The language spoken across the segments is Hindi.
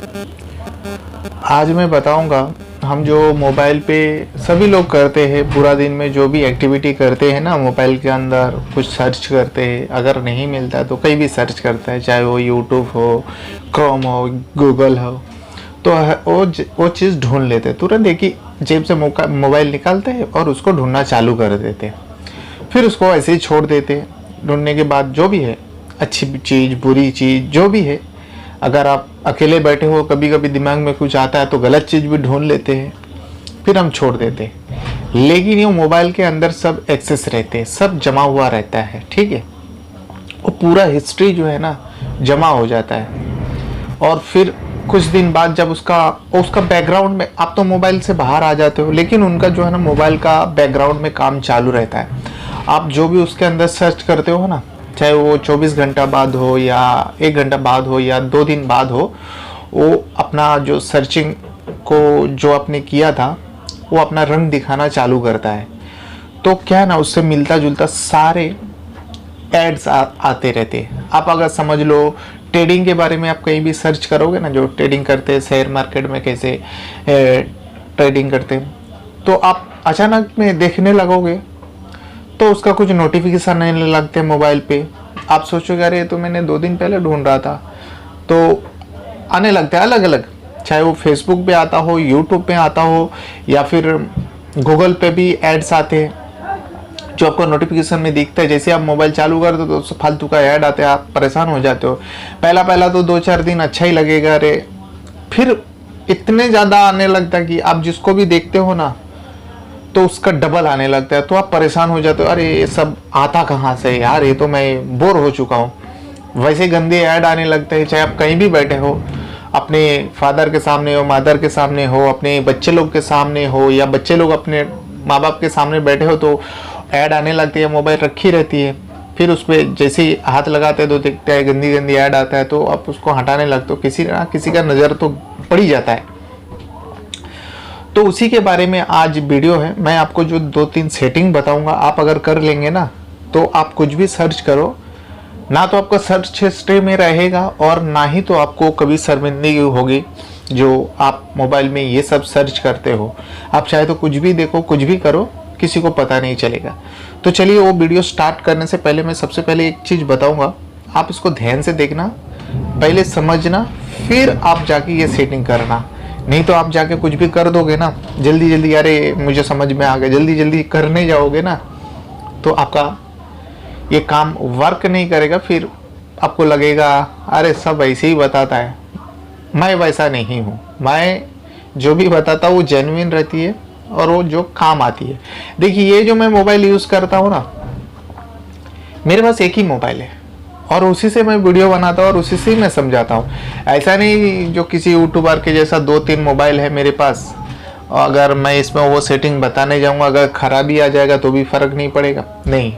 आज मैं बताऊंगा हम जो मोबाइल पे सभी लोग करते हैं, पूरा दिन में जो भी एक्टिविटी करते हैं ना, मोबाइल के अंदर कुछ सर्च करते हैं, अगर नहीं मिलता तो कहीं भी सर्च करता है, चाहे वो यूट्यूब हो, क्रोम हो, गूगल हो, तो वो चीज़ ढूंढ लेते हैं तुरंत। एक ही जेब से मोबाइल निकालते हैं और उसको ढूंढना चालू कर देते हैं, फिर उसको ऐसे ही छोड़ देते हैं। ढूंढने के बाद जो भी है, अच्छी चीज़ बुरी चीज़ जो भी है, अगर आप अकेले बैठे हो, कभी कभी दिमाग में कुछ आता है तो गलत चीज़ भी ढूंढ लेते हैं, फिर हम छोड़ देते हैं। लेकिन ये मोबाइल के अंदर सब एक्सेस रहते हैं, सब जमा हुआ रहता है, ठीक है। वो पूरा हिस्ट्री जो है ना जमा हो जाता है, और फिर कुछ दिन बाद जब उसका बैकग्राउंड में, आप तो मोबाइल से बाहर आ जाते हो, लेकिन उनका जो है ना मोबाइल का बैकग्राउंड में काम चालू रहता है। आप जो भी उसके अंदर सर्च करते हो ना, चाहे वो 24 घंटा बाद हो या 1 घंटा बाद हो या 2 दिन बाद हो, वो अपना जो सर्चिंग को जो आपने किया था वो अपना रंग दिखाना चालू करता है। तो क्या ना, उससे मिलता जुलता सारे एड्स आते रहते हैं। आप अगर समझ लो, ट्रेडिंग के बारे में आप कहीं भी सर्च करोगे ना, जो ट्रेडिंग करते हैं शेयर मार्केट में, कैसे ट्रेडिंग करते हैं, तो आप अचानक में देखने लगोगे तो उसका कुछ नोटिफिकेशन आने लगते हैं मोबाइल पे। आप सोचोगे अरे तो मैंने 2 दिन पहले ढूंढ रहा था, तो आने लगते हैं अलग अलग, चाहे वो फेसबुक पे आता हो, यूट्यूब पे आता हो, या फिर गूगल पे भी एड्स आते हैं जो आपको नोटिफिकेशन में दिखता है। जैसे आप मोबाइल चालू कर दो तो फालतू का ऐड आते हैं, आप परेशान हो जाते हो। पहला तो 2-4 दिन अच्छा ही लगेगा, अरे फिर इतने ज़्यादा आने लगता है कि आप जिसको भी देखते हो ना तो उसका डबल आने लगता है, तो आप परेशान हो जाते हो, अरे ये सब आता कहाँ से यार, ये तो मैं बोर हो चुका हूँ। वैसे गंदे ऐड आने लगते हैं, चाहे आप कहीं भी बैठे हो, अपने फादर के सामने हो, मदर के सामने हो, अपने बच्चे लोग के सामने हो, या बच्चे लोग अपने माँ बाप के सामने बैठे हो, तो ऐड आने लगती है। मोबाइल रखी रहती है, फिर उस पर जैसे ही हाथ लगाते हैं तो देखते हैं गंदी गंदी ऐड आता है, तो आप उसको हटाने लगते हो। किसी ना किसी का नज़र तो पड़ ही जाता है। तो उसी के बारे में आज वीडियो है। मैं आपको जो 2-3 सेटिंग बताऊंगा, आप अगर कर लेंगे ना तो आप कुछ भी सर्च करो ना, तो आपका सर्च हिस्ट्री में रहेगा, और ना ही तो आपको कभी शर्मिंदगी होगी जो आप मोबाइल में ये सब सर्च करते हो। आप चाहे तो कुछ भी देखो, कुछ भी करो, किसी को पता नहीं चलेगा। तो चलिए, वो वीडियो स्टार्ट करने से पहले मैं सबसे पहले एक चीज़ बताऊंगा, आप इसको ध्यान से देखना, पहले समझना, फिर आप जाके ये सेटिंग करना। नहीं तो आप जाके कुछ भी कर दोगे ना, जल्दी जल्दी, अरे मुझे समझ में आ गया, जल्दी जल्दी करने जाओगे ना तो आपका ये काम वर्क नहीं करेगा। फिर आपको लगेगा अरे सब ऐसे ही बताता है, मैं वैसा नहीं हूँ। मैं जो भी बताता हूँ वो जेन्युइन रहती है और वो जो काम आती है। देखिए, ये जो मैं मोबाइल यूज़ करता हूँ ना, मेरे पास एक ही मोबाइल है और उसी से मैं वीडियो बनाता हूँ और उसी से ही मैं समझाता हूँ। ऐसा नहीं जो किसी यूट्यूबर के जैसा 2-3 मोबाइल है मेरे पास, अगर मैं इसमें वो सेटिंग बताने जाऊँगा, अगर खराबी आ जाएगा तो भी फ़र्क नहीं पड़ेगा। नहीं,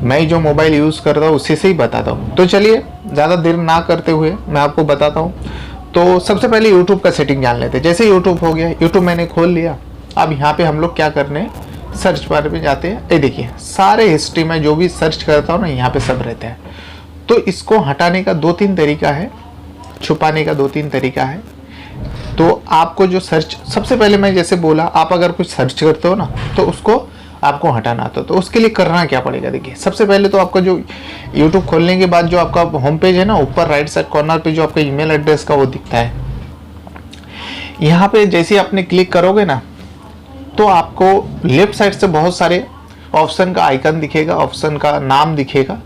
मैं जो मोबाइल यूज़ करता हूँ उसी से ही बताता हूँ। तो चलिए, ज़्यादा देर ना करते हुए मैं आपको बताता हूँ। तो सबसे पहले यूट्यूब का सेटिंग जान लेते हैं। जैसे यूट्यूब हो गया, यूट्यूब मैंने खोल लिया। अब यहाँ पे हम लोग क्या करने, सर्च बार में जाते हैं। ये देखिए, सारे हिस्ट्री में जो भी सर्च करता हूँ ना, यहाँ पे सब रहता है। तो इसको हटाने का 2-3 तरीका है, छुपाने का 2-3 तरीका है। तो आपको जो सर्च, सबसे पहले मैं जैसे बोला, आप अगर कुछ सर्च करते हो ना तो उसको आपको हटाना आता है। तो उसके लिए करना क्या पड़ेगा, देखिए, सबसे पहले तो आपका जो YouTube खोलने के बाद जो आपका होम पेज है ना, ऊपर राइट साइड कॉर्नर पे जो आपका ईमेल एड्रेस का वो दिखता है। यहाँ पे जैसे आपने क्लिक करोगे ना तो आपको लेफ्ट साइड से बहुत सारे ऑप्शन का आइकन दिखेगा, ऑप्शन का नाम दिखेगा।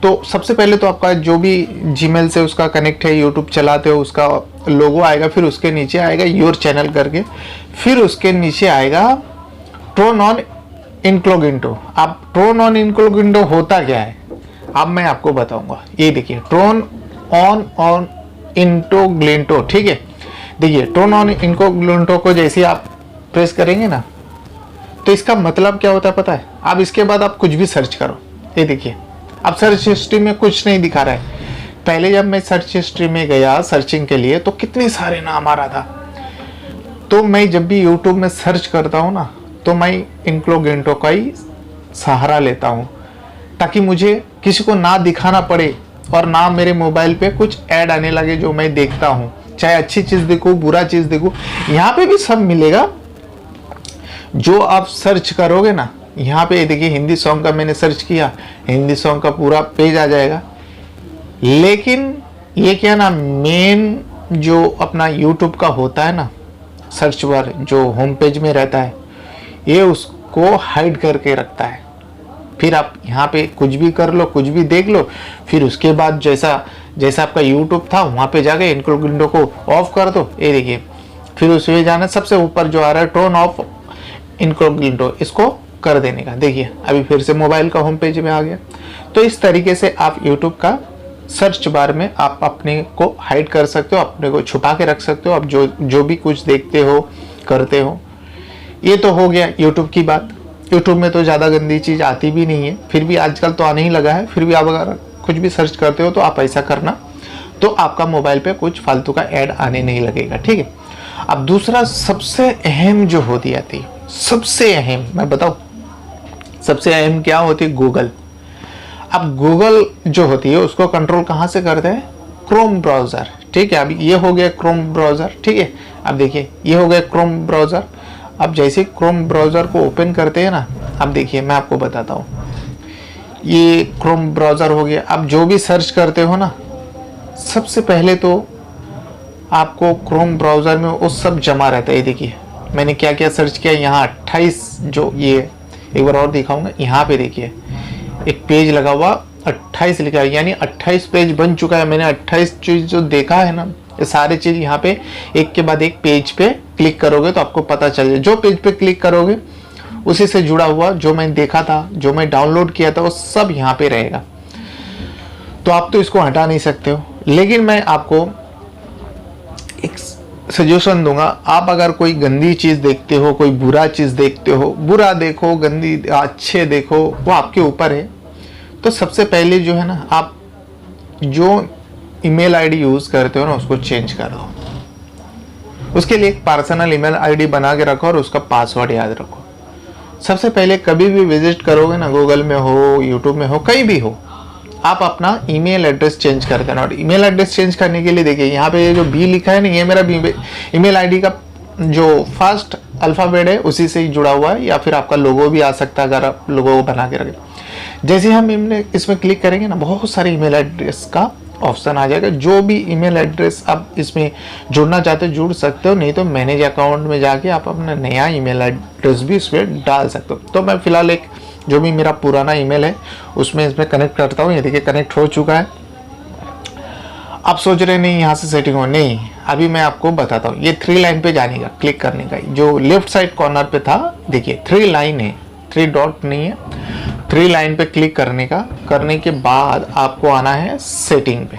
तो सबसे पहले तो आपका जो भी जीमेल से उसका कनेक्ट है, यूट्यूब चलाते हो, उसका लोगो आएगा, फिर उसके नीचे आएगा योर चैनल करके, फिर उसके नीचे आएगा टर्न ऑन इनकॉग्निटो। अब टर्न ऑन इनकॉग्निटो होता क्या है, अब मैं आपको बताऊंगा। ये देखिए, टर्न ऑन इनकॉग्निटो, ठीक है। देखिए, टर्न ऑन इनकॉग्निटो को जैसे आप प्रेस करेंगे ना तो इसका मतलब क्या होता है पता है। अब इसके बाद आप कुछ भी सर्च करो, ये देखिए, अब सर्च हिस्ट्री में कुछ नहीं दिखा रहा है। पहले जब मैं सर्च हिस्ट्री में गया सर्चिंग के लिए तो कितने सारे नाम आ रहा था। तो मैं जब भी यूट्यूब में सर्च करता हूँ ना तो मैं इनकॉग्निटो का ही सहारा लेता हूँ, ताकि मुझे किसी को ना दिखाना पड़े और ना मेरे मोबाइल पे कुछ ऐड आने लगे जो मैं देखता हूँ। चाहे अच्छी चीज़ देखो, बुरा चीज़ देखो, यहाँ पे भी सब मिलेगा। जो आप सर्च करोगे ना, यहाँ पे देखिए हिंदी सॉन्ग का मैंने सर्च किया, हिंदी सॉन्ग का पूरा पेज आ जाएगा। लेकिन ये क्या ना, मेन जो अपना यूट्यूब का होता है ना सर्च बार, जो होम पेज में रहता है, ये उसको हाइड करके रखता है। फिर आप यहाँ पे कुछ भी कर लो, कुछ भी देख लो, फिर उसके बाद जैसा जैसा आपका यूट्यूब था वहाँ पे जाके इनकोग्निटो को ऑफ कर दो। ये देखिए, फिर उसमें जाना, सबसे ऊपर जो आ रहा है टर्न ऑफ इनकोग्निटो, इसको कर देने का। देखिए अभी फिर से मोबाइल का होम पेज में आ गया। तो इस तरीके से आप यूट्यूब का सर्च बार में आप अपने को हाइड कर सकते हो, अपने को छुपा के रख सकते हो। आप जो भी कुछ देखते हो, करते हो। ये तो हो गया यूट्यूब की बात। यूट्यूब में तो ज़्यादा गंदी चीज़ आती भी नहीं है, फिर भी आजकल तो आने ही लगा है। फिर भी आप अगर कुछ भी सर्च करते हो तो आप ऐसा करना, तो आपका मोबाइल पे कुछ फालतू का ऐड आने नहीं लगेगा, ठीक है। अब दूसरा सबसे अहम जो होती आती, सबसे अहम मैं बताऊँ, सबसे अहम क्या होती है? गूगल। अब गूगल जो होती है उसको कंट्रोल कहाँ से करते हैं? क्रोम ब्राउज़र, ठीक है। अब ये हो गया क्रोम ब्राउज़र, ठीक है। अब देखिए ये हो गया क्रोम ब्राउज़र। अब जैसे क्रोम ब्राउज़र को ओपन करते हैं ना, अब देखिए मैं आपको बताता हूँ, ये क्रोम ब्राउज़र हो गया। अब जो भी सर्च करते हो ना, सबसे पहले तो आपको क्रोम ब्राउज़र में वो सब जमा रहता है। देखिए मैंने क्या क्या सर्च किया, यहाँ 28 जो ये एक बार और दिखाऊंगा, यहाँ पे देखिए एक पेज लगा हुआ 28 लिखा है, यानी 28 पेज बन चुका है। मैंने 28 चीज़ जो देखा है ना, ये सारे चीज़ यहाँ पे एक के बाद एक पेज पे क्लिक करोगे तो आपको पता चल जाए। जो पेज पे क्लिक करोगे उसी से जुड़ा हुआ जो मैंने देखा था, जो मैं डाउनलोड किया था, वो सब यहाँ पे रहेगा। तो आप तो इसको हटा नहीं सकते हो। लेकिन मैं आपको एक सजेशन दूंगा, आप अगर कोई गंदी चीज़ देखते हो, कोई बुरा चीज़ देखते हो, बुरा देखो, गंदी अच्छे देखो, वो आपके ऊपर है। तो सबसे पहले जो है ना, आप जो ईमेल आईडी यूज़ करते हो ना, उसको चेंज करो। उसके लिए एक पर्सनल ईमेल आईडी बना के रखो और उसका पासवर्ड याद रखो। सबसे पहले कभी भी विजिट करोगे ना, गूगल में हो, यूट्यूब में हो, कहीं भी हो, आप अपना ईमेल एड्रेस चेंज कर देना। और ईमेल एड्रेस चेंज करने के लिए देखिए यहाँ पे ये जो बी लिखा है ना, ये मेरा ईमेल आईडी का जो फर्स्ट अल्फ़ाबेट है उसी से ही जुड़ा हुआ है, या फिर आपका लोगो भी आ सकता है अगर आप लोगो को बना के रखें। जैसे हम इसमें क्लिक करेंगे ना, बहुत सारे ईमेल एड्रेस का ऑप्शन आ जाएगा। जो भी ईमेल एड्रेस आप इसमें जुड़ना चाहते हो जुड़ सकते हो, नहीं तो मैनेज अकाउंट में जाके आप अपना नया ईमेल एड्रेस भी इसमें डाल सकते हो। तो मैं फिलहाल एक जो भी मेरा पुराना ईमेल है उसमें इसमें कनेक्ट करता हूँ। ये देखिए कनेक्ट हो चुका है। आप सोच रहे नहीं यहाँ से सेटिंग हो, नहीं, अभी मैं आपको बताता हूँ। ये 3 लाइन पे जाने का, क्लिक करने का, जो लेफ्ट साइड कॉर्नर पे था देखिए 3 लाइन है, 3 डॉट नहीं है, 3 लाइन पे क्लिक करने का। करने के बाद आपको आना है सेटिंग पे।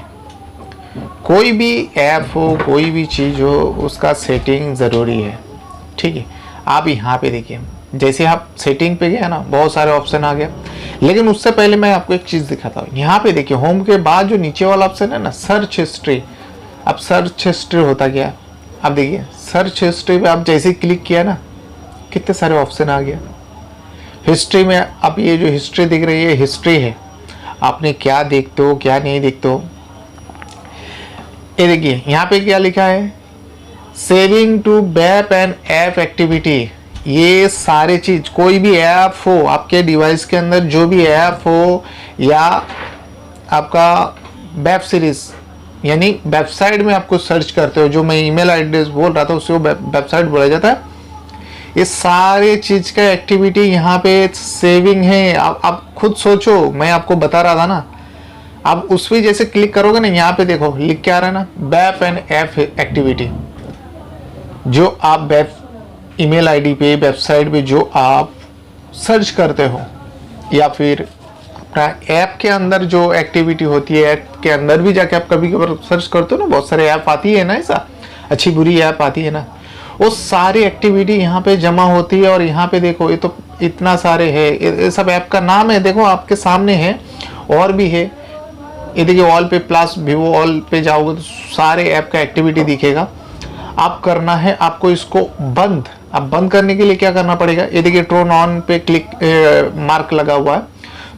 कोई भी ऐप हो, कोई भी चीज़ हो, उसका सेटिंग ज़रूरी है, ठीक है। आप यहाँ पे देखिए, जैसे आप सेटिंग पे गए ना, बहुत सारे ऑप्शन आ गया। लेकिन उससे पहले मैं आपको एक चीज़ दिखाता हूँ। यहाँ पे देखिए होम के बाद जो नीचे वाला ऑप्शन है ना, सर्च हिस्ट्री। अब सर्च हिस्ट्री होता क्या है, अब देखिए सर्च हिस्ट्री पे आप जैसे क्लिक किया ना, कितने सारे ऑप्शन आ गया हिस्ट्री में। अब ये जो हिस्ट्री दिख रही है, हिस्ट्री है, आपने क्या देखते हो, क्या नहीं देखते हो। ये देखिए यहाँ पे क्या लिखा है, saving to web and app activity. ये सारे चीज़, कोई भी ऐप हो आपके डिवाइस के अंदर, जो भी ऐप हो, या आपका वेब सीरीज यानी वेबसाइट में आपको सर्च करते हो, जो मैं ईमेल एड्रेस बोल रहा था उसको वेबसाइट बोला जाता है। ये सारे चीज़ का एक्टिविटी यहाँ पे सेविंग है। आप खुद सोचो, मैं आपको बता रहा था ना, आप उस पर जैसे क्लिक करोगे ना, यहाँ पे देखो लिख के आ रहा है ना, बैप एंड ऐप एक्टिविटी। जो आप वेब ईमेल आईडी पे, वेबसाइट पे जो आप सर्च करते हो, या फिर अपना ऐप के अंदर जो एक्टिविटी होती है, ऐप के अंदर भी जाके आप कभी कभार सर्च करते हो ना, बहुत सारे ऐप आती है ना, ऐसा अच्छी बुरी ऐप आती है ना, वो सारी एक्टिविटी यहाँ पे जमा होती है। और यहाँ पे देखो, ये तो इतना सारे है, ये सब ऐप का नाम है, देखो आपके सामने है, और भी है। ये देखिए ऑल पे प्लस वीवो ऑल पे जाओगे तो सारे ऐप का एक्टिविटी दिखेगा। आप करना है आपको इसको बंद। अब बंद करने के लिए क्या करना पड़ेगा, ये देखिए टर्न ऑन पे क्लिक मार्क लगा हुआ है,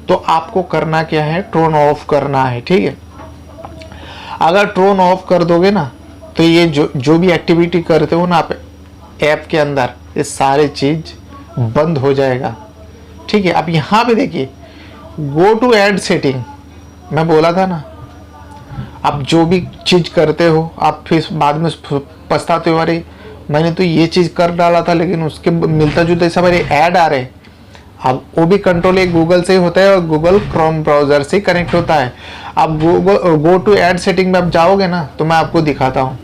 तो आपको करना क्या है, टर्न ऑफ करना है, ठीक है। अगर टर्न ऑफ कर दोगे ना, तो ये जो भी एक्टिविटी करते हो ना आप ऐप के अंदर, ये सारे चीज बंद हो जाएगा। ठीक है, अब यहाँ पे देखिए गो टू ऐड सेटिंग, मैं बोला था ना, आप जो भी चीज करते हो आप फिर बाद में पछताते हो, अरे मैंने तो ये चीज कर डाला था लेकिन उसके मिलता जुलता सब ऐड आ रहे। अब वो भी कंट्रोल एक गूगल से ही होता है और गूगल क्रोम ब्राउजर से कनेक्ट होता है। अब गो टू ऐड सेटिंग में आप जाओगे ना तो मैं आपको दिखाता हूँ।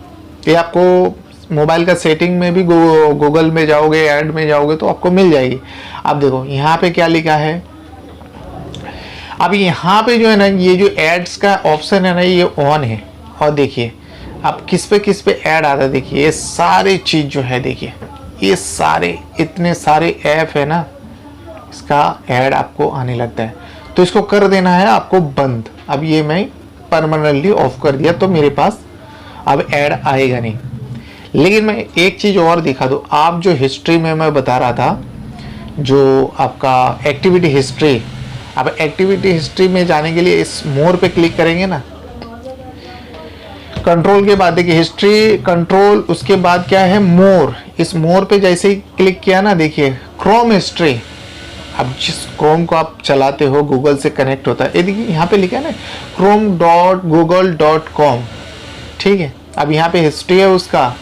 ये आपको मोबाइल का सेटिंग में भी गूगल में जाओगे, ऐड में जाओगे तो आपको मिल जाएगी। अब देखो यहाँ पे क्या लिखा है, अब यहाँ पे जो है ना ये जो एड्स का ऑप्शन है ना ये ऑन है। और देखिए अब किस पे ऐड आता है, देखिए ये सारे चीज जो है, देखिए ये सारे इतने सारे ऐप है ना, इसका ऐड आपको आने लगता है। तो इसको कर देना है आपको बंद। अब ये मैं परमानेंटली ऑफ कर दिया तो मेरे पास अब ऐड आएगा नहीं। लेकिन मैं एक चीज और दिखा दूं, आप जो हिस्ट्री में मैं बता रहा था, जो आपका एक्टिविटी हिस्ट्री, अब एक्टिविटी हिस्ट्री में जाने के लिए इस मोर पे क्लिक करेंगे ना, कंट्रोल के बाद देखिए हिस्ट्री कंट्रोल, उसके बाद क्या है मोर। इस मोर पे जैसे ही क्लिक किया ना, देखिए क्रोम हिस्ट्री। अब जिस क्रोम को आप चलाते हो गूगल से कनेक्ट होता है, ये देखिए यहाँ पे लिखा है ना chrome.google.com। ठीक है, अब यहाँ पे हिस्ट्री है उसका।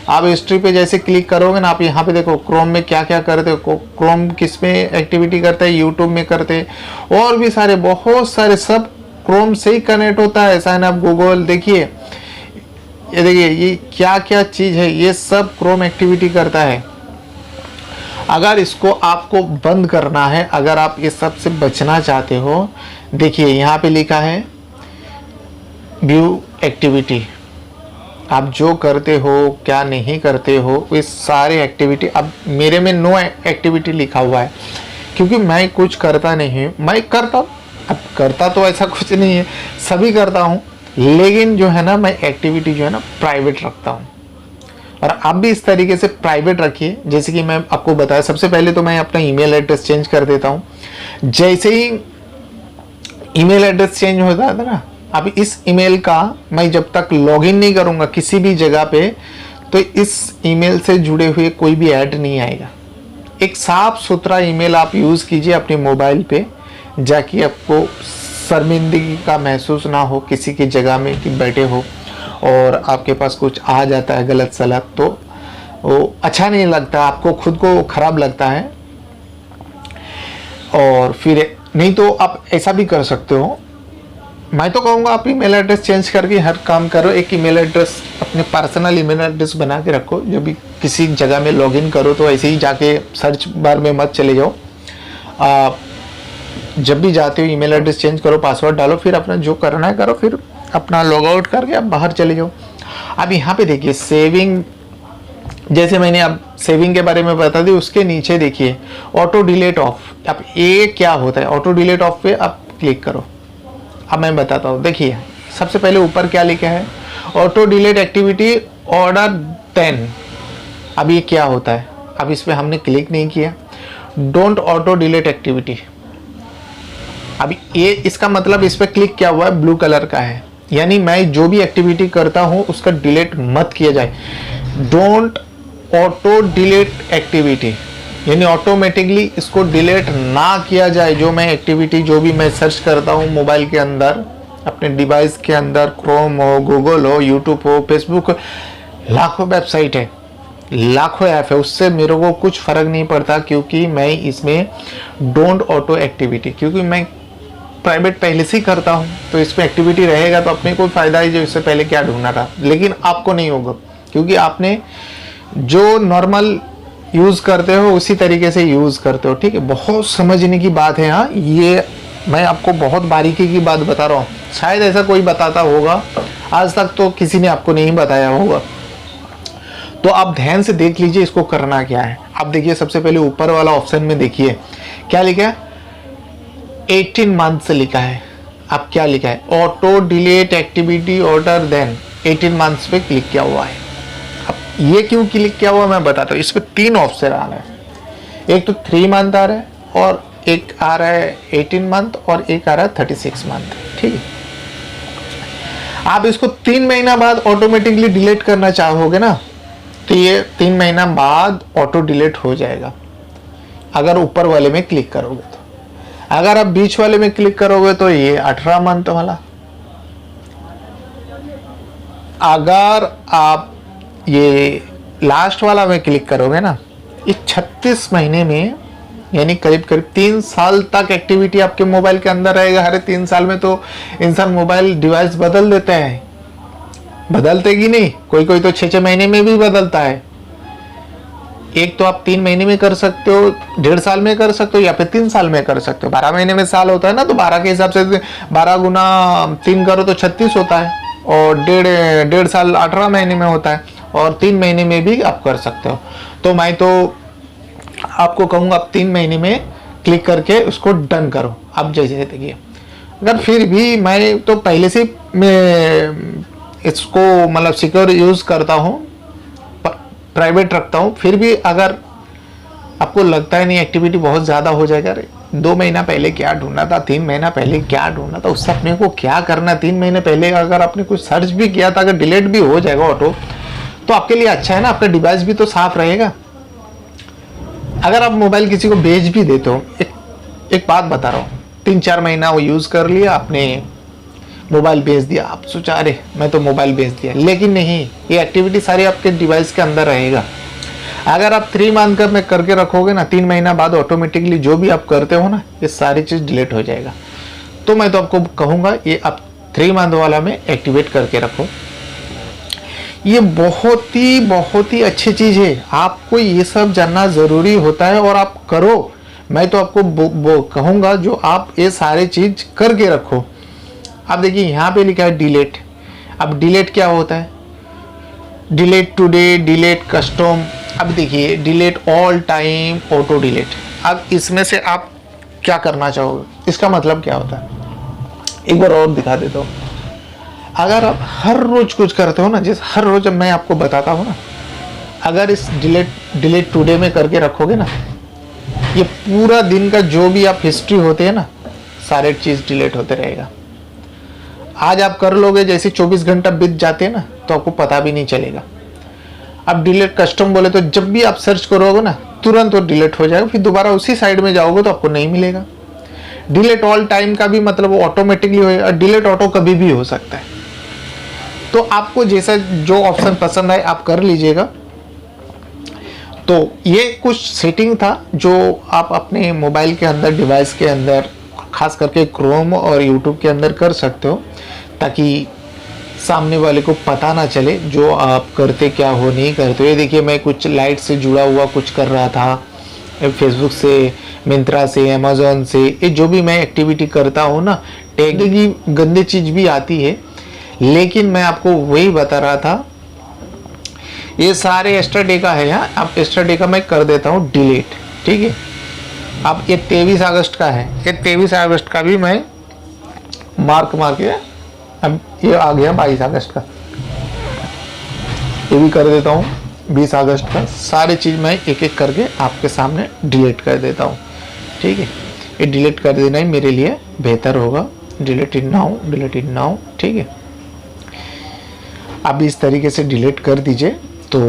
आप हिस्ट्री पे जैसे क्लिक करोगे ना, आप यहाँ पे देखो क्रोम में क्या क्या करते हो, क्रोम किस में एक्टिविटी करता है, यूट्यूब में करते हैं और भी सारे बहुत सारे, सब क्रोम से ही कनेक्ट होता है। साइन अप गूगल, देखिए ये देखिए ये क्या क्या चीज है, ये सब क्रोम एक्टिविटी करता है। अगर इसको आपको बंद करना है, अगर आप ये सब से बचना चाहते हो, देखिए यहाँ पे लिखा है व्यू एक्टिविटी। आप जो करते हो क्या नहीं करते हो, इस सारे एक्टिविटी, अब मेरे में नो एक्टिविटी लिखा हुआ है क्योंकि मैं कुछ करता नहीं हूँ। मैं करता, अब करता तो ऐसा कुछ नहीं है, सभी करता हूँ, लेकिन जो है ना मैं एक्टिविटी जो है ना प्राइवेट रखता हूँ। और आप भी इस तरीके से प्राइवेट रखिए। जैसे कि मैं आपको बताया, सबसे पहले तो मैं अपना ईमेल एड्रेस चेंज कर देता हूँ। जैसे ही ईमेल एड्रेस चेंज होता है ना, अब इस ईमेल का मैं जब तक लॉगिन नहीं करूंगा किसी भी जगह पे, तो इस ईमेल से जुड़े हुए कोई भी ऐड नहीं आएगा। एक साफ सुथरा ईमेल आप यूज़ कीजिए अपने मोबाइल पे जाके, आपको शर्मिंदगी का महसूस ना हो किसी की जगह में कि बैठे हो और आपके पास कुछ आ जाता है गलत सलत, तो वो अच्छा नहीं लगता, आपको खुद को खराब लगता है। और फिर नहीं तो आप ऐसा भी कर सकते हो, मैं तो कहूँगा आप ईमेल एड्रेस चेंज करके हर काम करो। एक ईमेल एड्रेस अपने पर्सनल ईमेल एड्रेस बना के रखो। जब भी किसी जगह में लॉगिन करो तो ऐसे ही जाके सर्च बार में मत चले जाओ। जब भी जाते हो ईमेल एड्रेस चेंज करो, पासवर्ड डालो, फिर अपना जो करना है करो, फिर अपना लॉग आउट करके आप बाहर चले जाओ। अब यहाँ पे देखिए सेविंग, जैसे मैंने अब सेविंग के बारे में बता दी, उसके नीचे देखिए ऑटो डिलीट ऑफ। अब ये क्या होता है, ऑटो डिलीट ऑफ पे आप क्लिक करो। अब मैं बताता हूँ, देखिए सबसे पहले ऊपर क्या लिखा है, auto delete activity older than. अब ये क्या होता है, अब इस पर हमने क्लिक नहीं किया, डोंट ऑटो डिलीट एक्टिविटी। अब ये इसका मतलब इस पर क्लिक किया हुआ है ब्लू कलर का है, यानी मैं जो भी एक्टिविटी करता हूँ उसका डिलीट मत किया जाए। डोंट ऑटो डिलीट एक्टिविटी यानी ऑटोमेटिकली इसको डिलीट ना किया जाए। जो मैं एक्टिविटी, जो भी मैं सर्च करता हूँ मोबाइल के अंदर, अपने डिवाइस के अंदर, क्रोम हो, गूगल हो, यूट्यूब हो, फेसबुक, लाखों वेबसाइट है, लाखों ऐप है, उससे मेरे को कुछ फ़र्क नहीं पड़ता क्योंकि मैं इसमें डोंट ऑटो एक्टिविटी, क्योंकि मैं प्राइवेट पहले से ही करता हूँ तो इसमें एक्टिविटी रहेगा तो अपने को फ़ायदा है, जो इससे पहले क्या ढूंढना था। लेकिन आपको नहीं होगा क्योंकि आपने जो नॉर्मल यूज़ करते हो उसी तरीके से यूज़ करते हो। ठीक है, बहुत समझने की बात है। हाँ, ये मैं आपको बहुत बारीकी की बात बता रहा हूँ, शायद ऐसा कोई बताता होगा, आज तक तो किसी ने आपको नहीं बताया होगा। तो आप ध्यान से देख लीजिए इसको करना क्या है। आप देखिए सबसे पहले ऊपर वाला ऑप्शन में देखिए क्या लिखा है, 18 मंथ से लिखा है। अब क्या लिखा है, auto delete activity older than 18 months पे क्लिक किया हुआ है। अब ये क्यों क्लिक किया हुआ मैं बताता हूँ। इस पे 3 ऑप्शन आ रहा है, एक तो 3 मंथ आ रहा है और एक आ रहा है 18 मंथ और एक आ रहा है 36 मंथ। ठीक है, आप इसको 3 महीना बाद ऑटोमेटिकली डिलीट करना चाहोगे ना, तो ये 3 महीना बाद ऑटो डिलीट हो जाएगा अगर ऊपर वाले में क्लिक करोगे तो। अगर आप बीच वाले में क्लिक करोगे तो ये 18 मंथ वाला। अगर आप ये लास्ट वाला में क्लिक करोगे ना, ये 36 महीने में, यानी करीब करीब 3 साल तक एक्टिविटी आपके मोबाइल के अंदर रहेगा। हर 3 साल में तो इंसान मोबाइल डिवाइस बदल देता है, बदलते कि नहीं, कोई कोई तो 6-6 महीने में भी बदलता है। एक तो आप 3 महीने में कर सकते हो, 1.5 साल में कर सकते हो, या फिर 3 साल में कर सकते हो। 12 महीने में साल होता है ना, तो 12 के हिसाब से 12 गुना 3 करो तो 36 होता है, और 1.5 साल 18 महीने में होता है, और 3 महीने में भी आप कर सकते हो। तो मैं तो आपको कहूँगा आप 3 महीने में क्लिक करके उसको डन करो। अब जैसे देखिए, अगर फिर भी मैं तो पहले से मैं इसको मतलब सिक्योर यूज़ करता हूँ, प्राइवेट रखता हूँ, फिर भी अगर आपको लगता है नहीं एक्टिविटी बहुत ज़्यादा हो जाएगा, अरे 2 महीना पहले क्या ढूंढना था, 3 महीना पहले क्या ढूंढना था, उससे अपने को क्या करना। 3 महीने पहले अगर आपने कुछ सर्च भी किया था, अगर डिलीट भी हो जाएगा ऑटो, तो आपके लिए अच्छा है ना, आपका डिवाइस भी तो साफ रहेगा। अगर आप मोबाइल किसी को बेच भी देते हो, एक बात बता रहा हूँ, 3-4 महीना वो यूज़ कर लिया, आपने मोबाइल बेच दिया, आप सोचा अरे मैं तो मोबाइल बेच दिया, लेकिन नहीं, ये एक्टिविटी सारी आपके डिवाइस के अंदर रहेगा। अगर आप 3 मंथ का में करके रखोगे ना, 3 महीना बाद ऑटोमेटिकली जो भी आप करते हो ना, ये सारी चीज़ डिलीट हो जाएगा। तो मैं तो आपको कहूँगा ये आप 3 मंथ वाला में एक्टिवेट करके रखो। ये बहुत ही अच्छी चीज़ है, आपको ये सब जानना ज़रूरी होता है, और आप करो। मैं तो आपको कहूँगा जो आप ये सारी चीज़ करके रखो। अब देखिए यहाँ पे लिखा है डिलीट। अब डिलीट क्या होता है, डिलीट टुडे, डिलीट कस्टम। अब देखिए delete all time, auto delete. अब इसमें से आप क्या करना चाहोगे, इसका मतलब क्या होता है, एक बार और दिखा देता हूँ। अगर आप हर रोज कुछ करते हो ना, जैसे हर रोज मैं आपको बताता हूँ ना, अगर इस डिलीट टुडे में करके रखोगे ना, ये पूरा दिन का जो भी आप हिस्ट्री होते हैं ना, सारे चीज़ डिलीट होते रहेगा। आज आप कर लोगे, जैसे 24 घंटा बीत जाते हैं ना, तो आपको पता भी नहीं चलेगा। अब डिलीट कस्टम बोले तो जब भी आप सर्च करोगे ना, तुरंत वो डिलीट हो जाएगा, फिर दोबारा उसी साइड में जाओगे तो आपको नहीं मिलेगा। डिलीट ऑल टाइम का भी मतलब वो ऑटोमेटिकली होगा, डिलीट ऑटो कभी भी हो सकता है। तो आपको जैसा जो ऑप्शन पसंद आए आप कर लीजिएगा। तो ये कुछ सेटिंग था जो आप अपने मोबाइल के अंदर, डिवाइस के अंदर, खास करके क्रोम और यूट्यूब के अंदर कर सकते हो, ताकि सामने वाले को पता ना चले जो आप करते क्या हो, नहीं करते हो। ये देखिए मैं कुछ लाइट से जुड़ा हुआ कुछ कर रहा था, फेसबुक से, मिंत्रा से, अमेज़ॉन से, ये जो भी मैं एक्टिविटी करता हूँ ना, टैग की गंदी चीज़ भी आती है, लेकिन मैं आपको वही बता रहा था। ये सारे यस्टरडे का है, यहाँ अब यस्टरडे का मैं कर देता हूँ डिलीट, ठीक है। अब ये 23 अगस्त का है, ये 23 अगस्त का भी मैं मार्क मार के, अब ये आ गया 22 अगस्त का, ये भी कर देता हूँ 20 अगस्त का। सारी चीज़ मैं एक एक करके आपके सामने डिलीट कर देता हूँ, ठीक है। ये डिलीट कर देना ही मेरे लिए बेहतर होगा। डिलीट इट नाउ, ठीक है। आप इस तरीके से डिलीट कर दीजिए। तो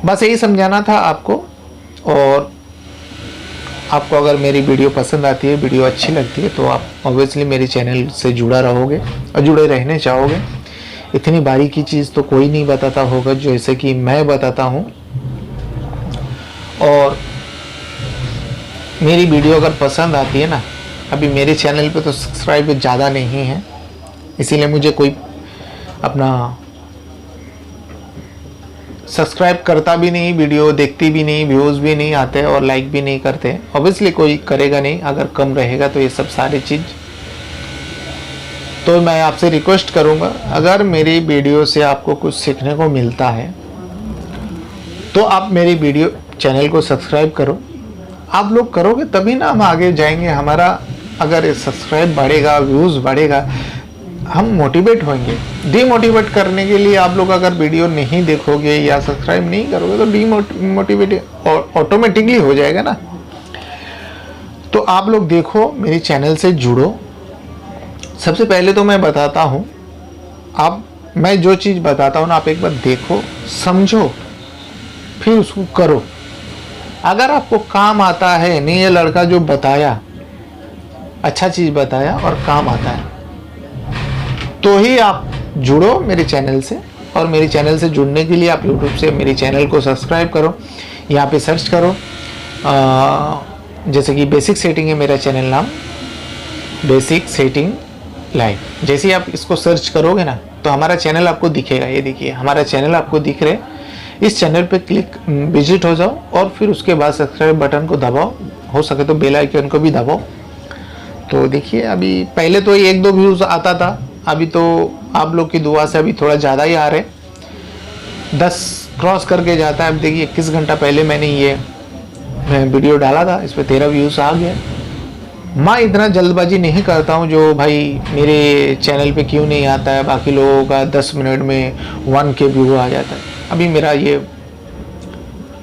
बस यही समझाना था आपको। और आपको अगर मेरी वीडियो पसंद आती है, वीडियो अच्छी लगती है, तो आप ऑब्वियसली मेरे चैनल से जुड़ा रहोगे और जुड़े रहने चाहोगे। इतनी बारीकी चीज़ तो कोई नहीं बताता होगा जैसे कि मैं बताता हूँ। और मेरी वीडियो अगर पसंद आती है ना, अभी मेरे चैनल पे तो सब्सक्राइब ज़्यादा नहीं है, इसीलिए मुझे कोई अपना सब्सक्राइब करता भी नहीं, वीडियो देखती भी नहीं, व्यूज़ भी नहीं आते और लाइक भी नहीं करते। ऑब्वियसली कोई करेगा नहीं अगर कम रहेगा तो ये सब सारी चीज़। तो मैं आपसे रिक्वेस्ट करूँगा, अगर मेरी वीडियो से आपको कुछ सीखने को मिलता है तो आप मेरी वीडियो चैनल को सब्सक्राइब करो। आप लोग करोगे तभी ना हम आगे जाएंगे। हमारा अगर सब्सक्राइब बढ़ेगा, व्यूज़ बढ़ेगा, हम मोटिवेट होंगे। डीमोटिवेट करने के लिए आप लोग अगर वीडियो नहीं देखोगे या सब्सक्राइब नहीं करोगे तो डीमोटिवेट ऑटोमेटिकली हो जाएगा ना। तो आप लोग देखो, मेरे चैनल से जुड़ो। सबसे पहले तो मैं बताता हूँ आप, मैं जो चीज़ बताता हूँ ना, आप एक बार देखो, समझो, फिर उसको करो। अगर आपको काम आता है, नहीं ये लड़का जो बताया अच्छा चीज़ बताया और काम आता है, तो ही आप जुड़ो मेरे चैनल से। और मेरे चैनल से जुड़ने के लिए आप YouTube से मेरे चैनल को सब्सक्राइब करो, यहाँ पे सर्च करो, जैसे कि बेसिक सेटिंग है मेरा चैनल नाम, बेसिक सेटिंग लाइव। जैसे ही आप इसको सर्च करोगे ना, तो हमारा चैनल आपको दिखेगा। ये देखिए हमारा चैनल आपको दिख रहा है। इस चैनल पे क्लिक विजिट हो जाओ और फिर उसके बाद सब्सक्राइब बटन को दबाओ, हो सके तो बेल आइकन को भी दबाओ। तो देखिए अभी पहले तो 1-2 व्यूज़ आता था, अभी तो आप लोग की दुआ से अभी थोड़ा ज़्यादा ही आ रहे, 10 क्रॉस करके जाता है। अब देखिए 21 घंटा पहले मैंने ये वीडियो डाला था, इस पर 13 व्यूज़ आ गया। मैं इतना जल्दबाजी नहीं करता हूँ जो भाई मेरे चैनल पे क्यों नहीं आता है, बाकी लोगों का 10 मिनट में 1K व्यू आ जाता है। अभी मेरा ये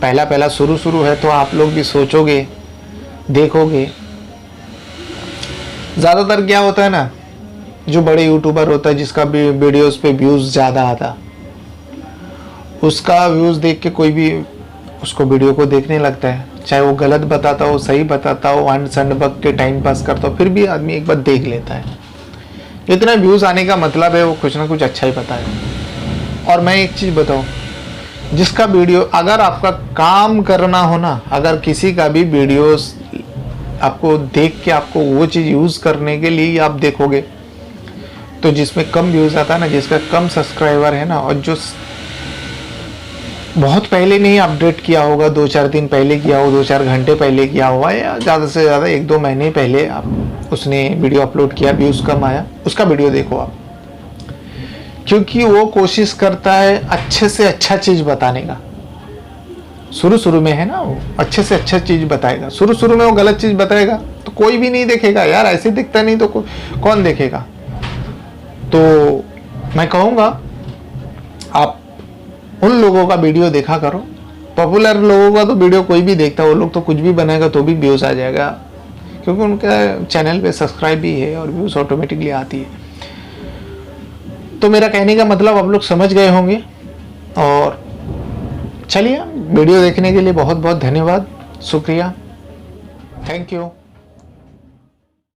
पहला शुरू है, तो आप लोग भी सोचोगे, देखोगे। ज़्यादातर क्या होता है ना, जो बड़े यूट्यूबर होता है जिसका भी वीडियोस पे व्यूज़ ज़्यादा आता, उसका व्यूज़ देख के कोई भी उसको वीडियो को देखने लगता है, चाहे वो गलत बताता हो, सही बताता हो, अंड संड बक के टाइम पास करता हो, फिर भी आदमी एक बार देख लेता है। इतना व्यूज़ आने का मतलब है वो कुछ ना कुछ अच्छा ही पता है। और मैं एक चीज़ बताऊँ, जिसका वीडियो, अगर आपका काम करना हो ना, अगर किसी का भी वीडियोस आपको देख के आपको वो चीज़ यूज़ करने के लिए आप देखोगे, तो जिसमें कम व्यूज़ आता है ना, जिसका कम सब्सक्राइबर है ना, और जो बहुत पहले नहीं अपडेट किया होगा, 2-4 दिन पहले किया हो, 2-4 घंटे पहले किया हुआ, या ज़्यादा से ज़्यादा 1-2 महीने पहले आप उसने वीडियो अपलोड किया, व्यूज़ कम आया, उसका वीडियो देखो आप। क्योंकि वो कोशिश करता है अच्छे से अच्छा चीज़ बताने का। शुरू में है ना, वो अच्छे से अच्छा चीज़ बताएगा। शुरू में वो गलत चीज़ बताएगा तो कोई भी नहीं देखेगा यार, ऐसे दिखता नहीं तो कौन देखेगा। तो मैं कहूँगा आप उन लोगों का वीडियो देखा करो। पॉपुलर लोगों का तो वीडियो कोई भी देखता है, वो लोग तो कुछ भी बनाएगा तो भी व्यूज़ आ जाएगा, क्योंकि उनका चैनल पे सब्सक्राइब भी है और व्यूज़ ऑटोमेटिकली आती है। तो मेरा कहने का मतलब आप लोग समझ गए होंगे। और चलिए, वीडियो देखने के लिए बहुत बहुत धन्यवाद, शुक्रिया, थैंक यू।